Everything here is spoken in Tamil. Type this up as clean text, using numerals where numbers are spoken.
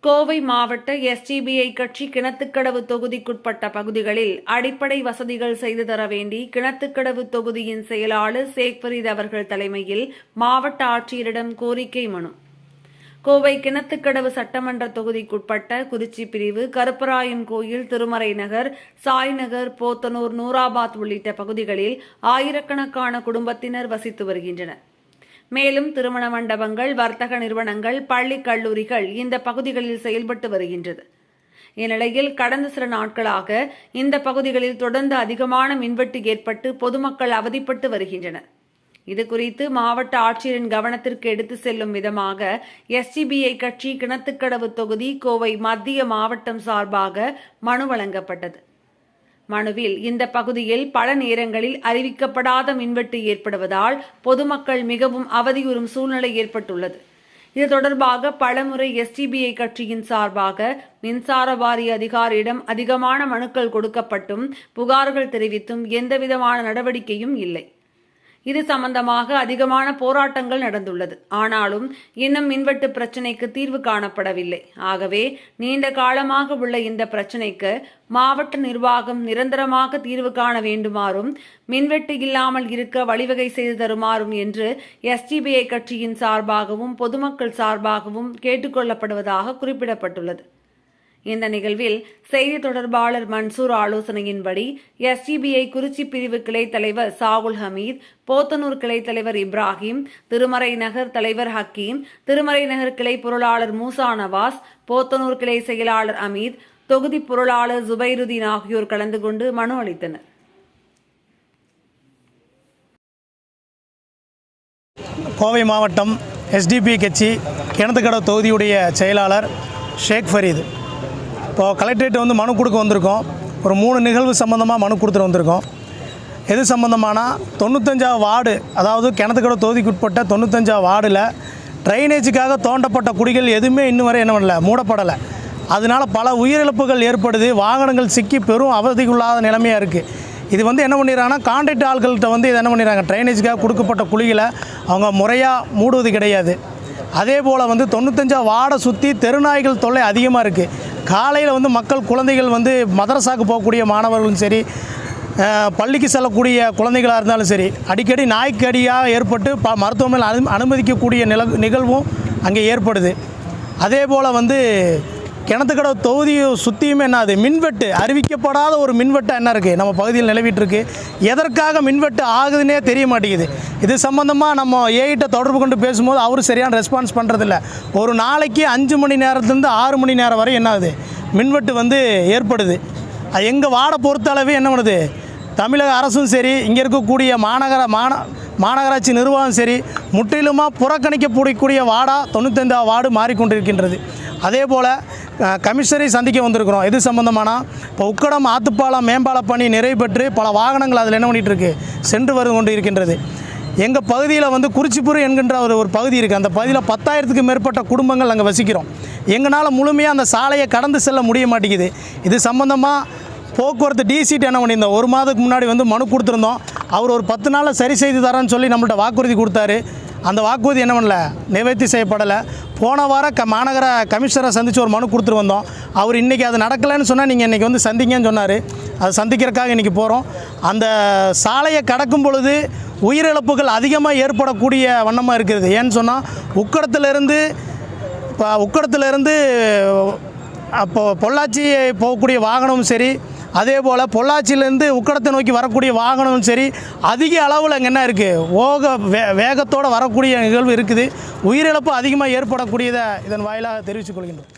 கோவை மாவட்ட எஸ்டிபிஐ கட்சி கிணத்துக்கடவு தொகுதிக்குட்பட்ட பகுதிகளில் அடிப்படை வசதிகள் செய்து தர வேண்டி கிணத்துக்கடவு தொகுதியின் செயலாளர் ஷேக் ஃபரீத் அவர்கள் தலைமையில் மாவட்ட ஆட்சியரிடம் கோரிக்கை மனு. கோவை கிணத்துக்கடவு சட்டமன்ற தொகுதிக்குட்பட்ட குறிச்சி பிரிவு, கருப்பராயன் கோயில், திருமறை நகர், சாய் நகர், போத்தனூர், நூராபாத் உள்ளிட்ட பகுதிகளில் ஆயிரக்கணக்கான குடும்பத்தினர் வசித்து வருகின்றனர். மேலும் திருமண மண்டபங்கள், வர்த்தக நிறுவனங்கள், பள்ளி, கல்லூரிகள் இந்த பகுதிகளில் செயல்பட்டு வருகின்றது. இந்நிலையில் கடந்த சில நாட்களாக இந்த பகுதிகளில் தொடர்ந்து அதிகமான மின்வெட்டு ஏற்பட்டு பொதுமக்கள் அவதிப்பட்டு வருகின்றனர். இதுகுறித்து மாவட்ட ஆட்சியரின் கவனத்திற்கு எடுத்து செல்லும் விதமாக எஸ்டிபிஐ கட்சி கிணத்துக்கடவு தொகுதி கோவை மத்திய மாவட்டம் சார்பாக மனு வழங்கப்பட்டது. மனுவில் இந்த பகுதியில் பல நேரங்களில் அறிவிக்கப்படாத மின்வெட்டு ஏற்படுவதால் பொதுமக்கள் மிகவும் அவதியுறும் சூழ்நிலை ஏற்பட்டுள்ளது. இது தொடர்பாக பலமுறை எஸ்டிபிஐ கட்சியின் சார்பாக மின்சார வாரிய அதிகாரியிடம் அதிகமான மனுக்கள் கொடுக்கப்பட்டும் புகார்கள் தெரிவித்தும் எந்தவிதமான நடவடிக்கையும் இல்லை. இது சம்பந்தமாக அதிகமான போராட்டங்கள் நடந்துள்ளது. ஆனாலும் இன்னும் மின்வெட்டு பிரச்சினைக்கு தீர்வு காணப்படவில்லை. ஆகவே நீண்ட காலமாக உள்ள இந்த பிரச்சினைக்கு மாவட்ட நிர்வாகம் நிரந்தரமாக தீர்வு காண வேண்டுமாறும் மின்வெட்டு இல்லாமல் இருக்க வழிவகை செய்து தருமாறும் என்று எஸ்டிபிஐ கட்சியின் சார்பாகவும் பொதுமக்கள் சார்பாகவும் கேட்டுக்கொள்ளப்படுவதாக குறிப்பிடப்பட்டுள்ளது. இந்த நிகழ்வில் செய்தி தொடர்பாளர் மன்சூர் ஆலோசனையின்படி எஸ்டிபிஐ குறிச்சி பிரிவு கிளை தலைவர் சாகுல் ஹமீத், போத்தனூர் கிளை தலைவர் இப்ராஹிம், திருமறை நகர் தலைவர் ஹக்கீம், திருமறை நகர் கிளை பொருளாளர் மூசா நவாஸ், போத்தனூர் கிளை செயலாளர் அமீத், தொகுதி பொருளாளர் ஜுபைருதீன் ஆகியோர் கலந்து கொண்டு மனு அளித்தனர். கோவை மாவட்டம் எஸ்டிபிஐ கட்சி கிணத்துக்கடவு தொகுதியுடைய செயலாளர் ஷேக் ஃபரீத். இப்போது கலெக்டரேட் மனு கொடுக்க வந்திருக்கோம். ஒரு 3 நிகழ்வு சம்மந்தமாக மனு கொடுத்துட்டு வந்திருக்கோம். எது சம்மந்தமானா 95 வார்டு, அதாவது கிணத்துக்கடவு தொகுதிக்குட்பட்ட 95 வார்டில் ட்ரைனேஜுக்காக தோண்டப்பட்ட குடிகள் எதுவுமே இன்னும் வரை என்ன பண்ணல, மூடப்படலை. அதனால் பல உயிரிழப்புகள் ஏற்படுது. வாகனங்கள் சிக்கி பெரும் அவதிக்குள்ளாத நிலைமையாக இருக்குது. இது என்ன பண்ணிடுறாங்கன்னா, கான்ட்ராக்ட் ஆள்கள்கிட்ட இது என்ன பண்ணிடுறாங்க, ட்ரைனேஜுக்காக கொடுக்கப்பட்ட குழிகளை அவங்க முறையாக மூடுவது கிடையாது. அதே போல் 95 வார்டை சுற்றி தெருநாய்கள் தொல்லை அதிகமாக இருக்குது. காலையில் மக்கள், குழந்தைகள் மதரசாவுக்கு போகக்கூடிய மாணவர்களும் சரி, பள்ளிக்கு செல்லக்கூடிய குழந்தைகளாக இருந்தாலும் சரி, அடிக்கடி நாய்க்கடியாக ஏற்பட்டு மருத்துவமனையில் அனுமதிக்கக்கூடிய நிகழ்வும் அங்கே ஏற்படுது. அதே போல் கிணத்துக்கடவு தொகுதியை சுற்றியுமே என்னது, மின்வெட்டு, அறிவிக்கப்படாத ஒரு மின்வெட்டு என்ன இருக்குது நம்ம பகுதியில் நிலவிட்டுருக்கு. எதற்காக மின்வெட்டு ஆகுதுன்னே தெரிய மாட்டேங்குது. இது சம்மந்தமாக நம்ம ஏஐட்ட தொடர்பு கொண்டு பேசும்போது அவர் சரியான ரெஸ்பான்ஸ் பண்ணுறதில்ல. ஒரு நாளைக்கு 5 மணி நேரத்துலேருந்து 6 மணி நேரம் வரை என்னாகுது, மின்வெட்டு ஏற்படுது. அது எங்கள் வார்டை பொறுத்தளவு என்ன பண்ணுது, தமிழக அரசும் சரி, இங்கே இருக்கக்கூடிய மாநகராட்சி நிர்வாகம் சரி, முற்றிலுமாக புறக்கணிக்கக்கூடிய வார்டாக 95 வார்டு மாறிக்கொண்டிருக்கின்றது. அதே போல் கமிஷனரை சந்திக்க வந்திருக்கிறோம். இது சம்பந்தமான இப்போ உக்கடம் ஆத்துப்பாலம் மேம்பால பணி நிறைவு பெற்று பல வாகனங்கள் அதில் என்ன பண்ணிகிட்ருக்கு, சென்று கொண்டு இருக்கின்றது. எங்கள் பகுதியில் குறிச்சிப்புறு என்கின்ற ஒரு பகுதி இருக்குது. அந்த பகுதியில் 10,000க்கு மேற்பட்ட குடும்பங்கள் அங்கே வசிக்கிறோம். எங்களால் முழுமையாக அந்த சாலையை கடந்து செல்ல முடிய மாட்டேங்குது. இது சம்பந்தமாக போக்குவரத்து டிசிட்டு என்ன பண்ணியிருந்தோம், 1 மாதத்துக்கு முன்னாடி மனு கொடுத்துருந்தோம். அவர் ஒரு 10 நாளில் சரி செய்து தரேன்னு சொல்லி நம்மள்ட்ட வாக்குறுதி கொடுத்தாரு. அந்த வாக்குறுதி என்ன பண்ணல, நிவர்த்தி செய்யப்படலை. போன வாரம் மாநகர கமிஷனரை சந்தித்து ஒரு மனு கொடுத்துட்டு வந்தோம். அவர் இன்றைக்கி அது நடக்கலைன்னு சொன்னால் நீங்கள் இன்றைக்கி சந்திங்கன்னு சொன்னார். அதை சந்திக்கிறதுக்காக இன்றைக்கி போகிறோம். அந்த சாலையை கடக்கும் பொழுது உயிரிழப்புகள் அதிகமாக ஏற்படக்கூடிய வண்ணமாக இருக்கிறது. ஏன்னு சொன்னால் உக்கடத்துலேருந்து அப்போ பொள்ளாச்சி போகக்கூடிய வாகனமும் சரி, அதே போல் பொள்ளாச்சியிலேருந்து உக்கடத்தை நோக்கி வரக்கூடிய வாகனமும் சரி, அதிக அளவில் அங்கே என்ன இருக்குது, வேகத்தோடு வரக்கூடிய நிகழ்வு இருக்குது. உயிரிழப்பு அதிகமாக ஏற்படக்கூடியதை இதன் வாயிலாக தெரிவித்துக் கொள்கின்றோம்.